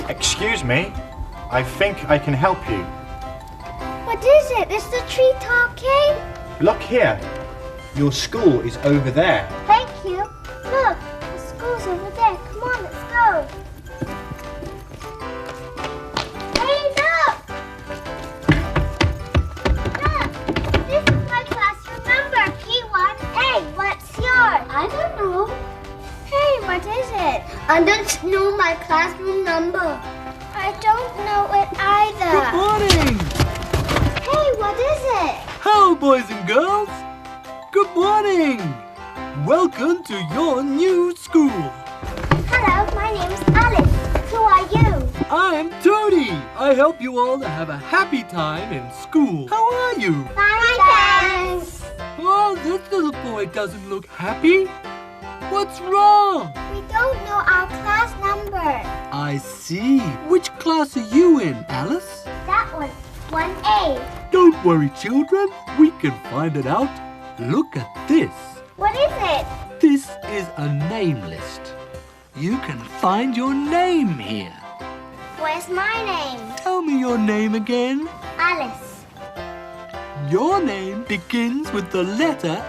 Excuse me. I think I can help you. What is it? Is the tree talking? Look here. Your school is over there. Thank you. Look, the school's over there. Come on, let's go. Hey, look! Look, this is my classroom number, P1. Hey, what's yours? I don't know. Hey, what is it? I don't know my classroom number. I don't know it either. Good morning! Hey, what is it? Hello, boys and girls! Good morning! Welcome to your new school. Hello, my name's Alice. Who are you? I'm Tony. I help you all to have a happy time in school. How are you? Fine, thanks. Oh, this little boy doesn't look happy. What's wrong? We don't know our class number. I see. Which class are you in, Alice? That one, 1A. Don't worry, children. We can find it out. Look at this. What is it? This is a name list. You can find your name here. Where's my name? Tell me your name again. Alice. Your name begins with the letter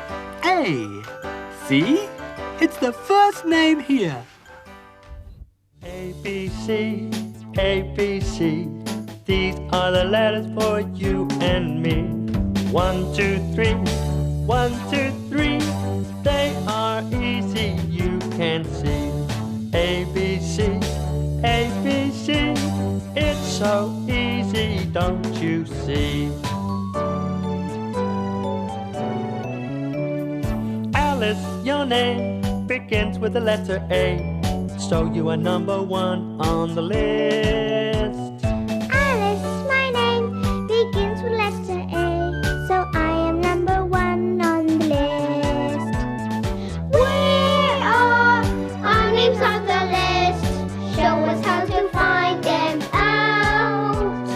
A. See? It's the first name here. A, B, C, A, B, C. These are the letters for you and me. 1, 2, 3. 1, 2, 3. They are easy, you can see. A, B, C, A, B, C. It's so easy, don't you see? Alice, your name begins with the letter A, so you are number 1 on the list. Alice, my name begins with letter A, so I am number 1 on the list. Where are our names on the list? Show us how to find them out.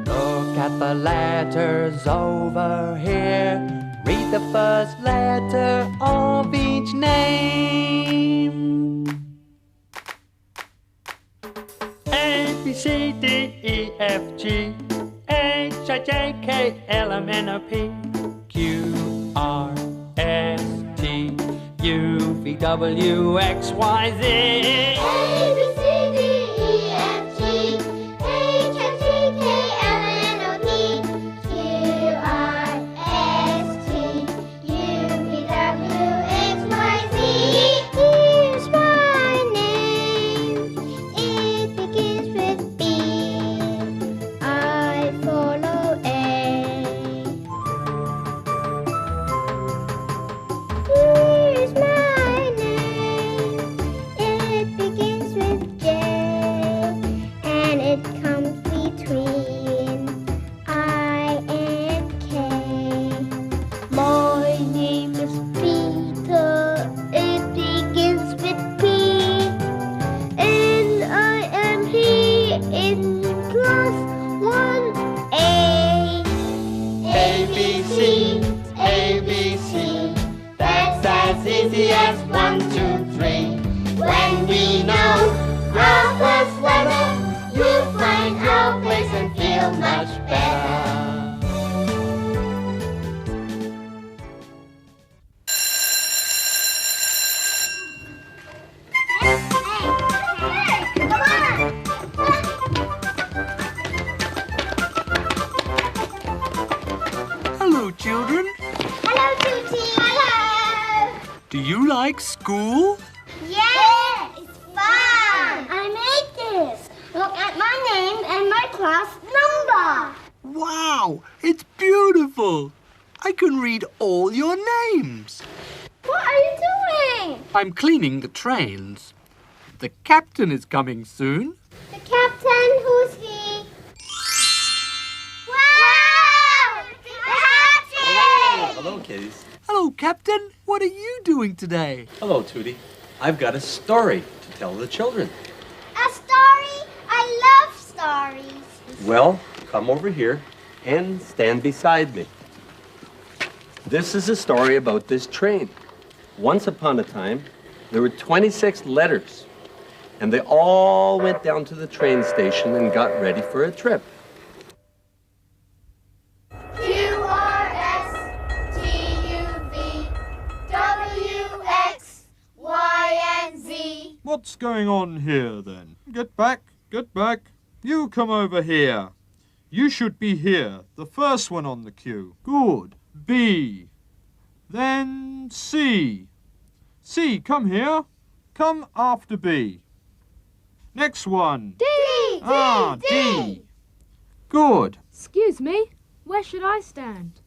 Look at the letters over here. Read the first letter of each name. A, B, C, D, E, F, G, H, I, J, K, L, M, N, O, P, Q, R, S, T, U, V, W, X, Y, Z. A, B, C, D, E, F, G, H, I, J, K, L, M, N, O, P, Q, R, S, T, U, V, W, X, Y, Z. Here's my name. It begins with B. I follow A. Here's my name. It begins with J, and it comes between I and K. My name is Peter. It begins with P, and I am here in class 1A. A, B, C, A, B, C. That's as easy as 1, 2, 3. When we know our first letter, you'll find our place and feel much better. Come on! Hello, children. Hello, Tutti. Hello. Do you like school? Yeah, it's fun. I made this. Look at my name and my class number. Wow, it's beautiful. I can read all your names. What are you doing? I'm cleaning the trains. The captain is coming soon. The captain, who's he? Wow! The captain! Hello, kiddies. Hello, Captain. What are you doing today? Hello, Tootie. I've got a story to tell the children. A story? I love stories. Well, come over here and stand beside me. This is a story about this train. Once upon a time, there were 26 letters. and they all went down to the train station and got ready for a trip. Q, R, S, T, U, V, W, X, Y, and Z. What's going on here, then? Get back, get back. You come over here. You should be here, the first one on the queue. Good. B. Then C. C, come here. Come after B. Next one. D, D. Good. Excuse me, where should I stand?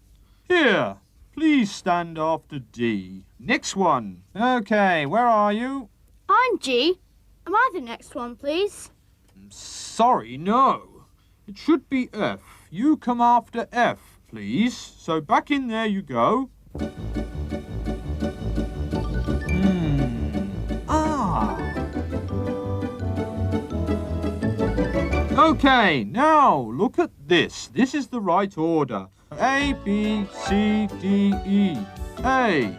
Here. Please stand after D. Next one. Okay, where are you? I'm G. Am I the next one, please? Sorry, no. It should be F. You come after F, please. So back in there you go. Okay, now look at this. This is the right order. A, B, C, D, E. A,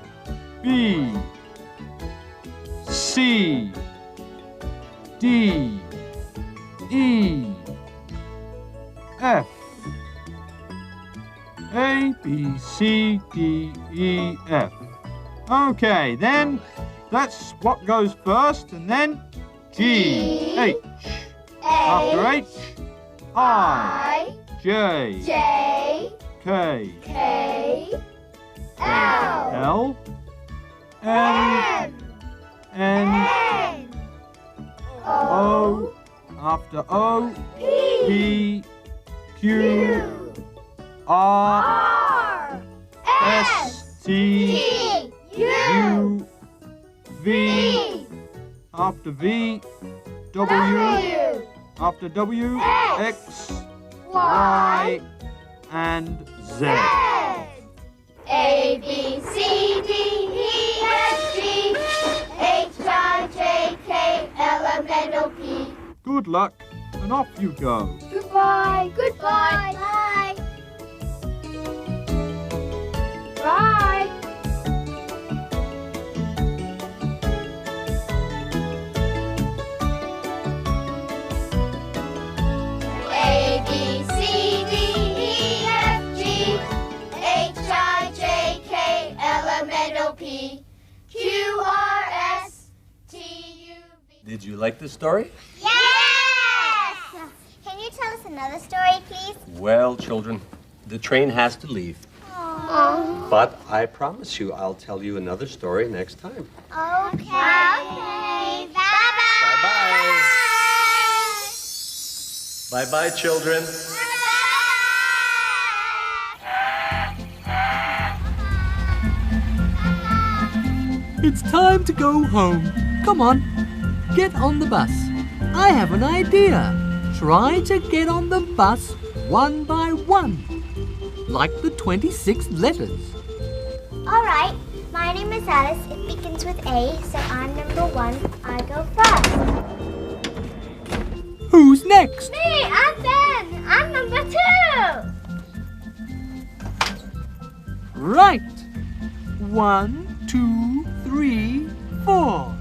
B, C, D, E, F. A, B, C, D, E, F. Okay, then that's what goes first, and then G, H. After H, I, J, K, L, M, N, O, after O, P, Q, R, S, T, U, V, after V, W, after W, X, Y, and Z. A, B, C, D, E, F, G, H, I, J, K, L, M, N, O, P. Good luck, and off you go. Goodbye. Goodbye. Bye. Bye. A, B, C, D, E, F, G, H, I, J, K, L, M, N, O, P, Q, R, S, T, U, V. Did you like the story? Yes! Can you tell us another story, please? Well, children, the train has to leave. Aww. But I promise you I'll tell you another story next time. Okay. Bye-bye. Bye-bye. Bye-bye, children. It's time to go home. Come on, get on the bus. I have an idea. Try to get on the bus one by one, like the 26 letters. All right. My name is Alice. It begins with A, so I'm number 1. I go first. Who's next? Me, I'm Ben. I'm number 2. Right. 1, 2, 3, 4.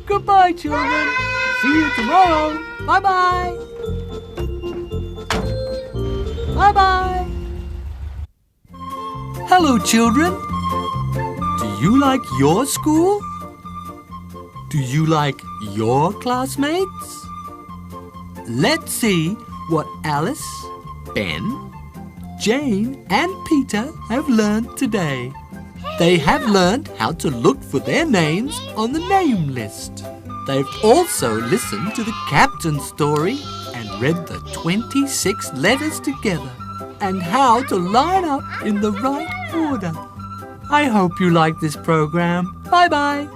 Goodbye, children. See you tomorrow. Bye-bye. Bye-bye. Hello, children. Do you like your school? Do you like your classmates? Let's see what Alice, Ben, Jane, and Peter have learned today. They have learned how to look for their names on the name list. They've also listened to the captain's story and read the 26 letters together and how to line up in the right order. I hope you like this program. Bye-bye.